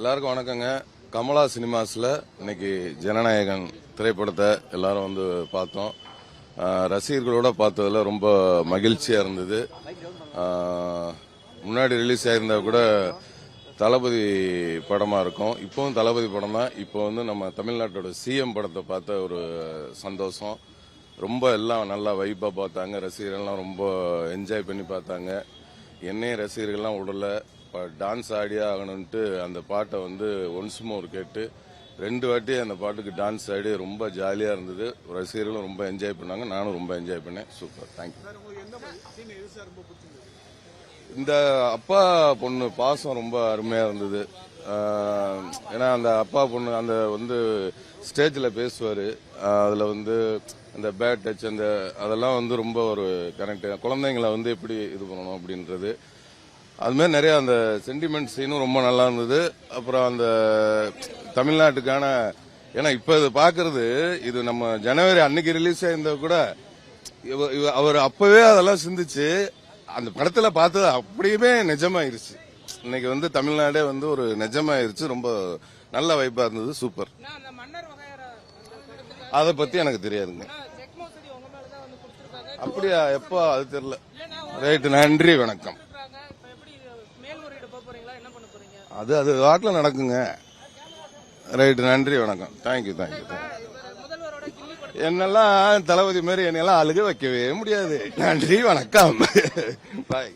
எல்லாருக்கும் வணக்கங்க. கமலா சினிமாஸ்ல இன்னைக்கு ஜனநாயகன் திரைப்படத்தை எல்லாரும் வந்து பார்த்தோம். ரசிகர்களோட பார்த்ததுல ரொம்ப மகிழ்ச்சியா இருந்தது. முன்னாடி ரிலீஸ் ஆயிருந்தா கூட தளபதி படமா இருக்கும். இப்பவும் தளபதி படம் தான். இப்போ வந்து நம்ம தமிழ்நாட்டோட சிஎம் படத்தை பார்த்த ஒரு சந்தோஷம். ரொம்ப எல்லாம் நல்லா வைப்பா பார்த்தாங்க. ரசிகர்கள்லாம் ரொம்ப என்ஜாய் பண்ணி பார்த்தாங்க. என்னையும் ரசிகர்கள்லாம் உடல டான்ஸ் ஆடியே ஆகணும்ட்டு அந்த பாட்டை வந்து ஒன்ஸ் மோர் கேட்டு 2 வாட்டி அந்த பாட்டுக்கு டான்ஸ் ஆடி ரொம்ப ஜாலியா இருந்தது. ரசிகர்களும் ரொம்ப என்ஜாய் பண்ணாங்க. நானும் ரொம்ப என்ஜாய் பண்ணேன். Super, thank you. இந்த அப்பா பொண்ணு பாசம் ரொம்ப அருமையா இருந்தது. ஏன்னா அந்த அப்பா பொண்ணு அந்த வந்து ஸ்டேஜில் பேசுவார். அதில் வந்து அந்த பேட் டச் அதெல்லாம் வந்து ரொம்ப ஒரு கனெக்ட். குழந்தைங்களை வந்து எப்படி இது பண்ணணும் அப்படின்றது அதுமாதிரி நிறைய அந்த சென்டிமெண்ட் சீனும் ரொம்ப நல்லா இருந்தது. அப்புறம் அந்த தமிழ்நாட்டுக்கான ஏன்னா இப்ப இது பாக்குறது இது நம்ம ஜனவரி அன்னைக்கு ரிலீஸ் ஆயிருந்தா கூட அவர் அப்பவே அதெல்லாம் சிந்திச்சு அந்த படத்துல பார்த்தது அப்படியுமே நிஜமாயிருச்சு. இன்னைக்கு வந்து தமிழ்நாடே வந்து ஒரு நிஜமாயிருச்சு. ரொம்ப நல்ல வைப்பா இருந்தது. சூப்பர். அதை பத்தி எனக்கு தெரியாதுங்க. அப்படியா? எப்போ? அது தெரியல. ரைட், நன்றி, வணக்கம். அது வாட்டில் நடக்குங்க. ரைட்டு, நன்றி, வணக்கம். தேங்க்யூ. என்னெல்லாம் தளபதி மாதிரி என்னெல்லாம் அழுக வைக்கவே முடியாது. நன்றி, வணக்கம். பாய்.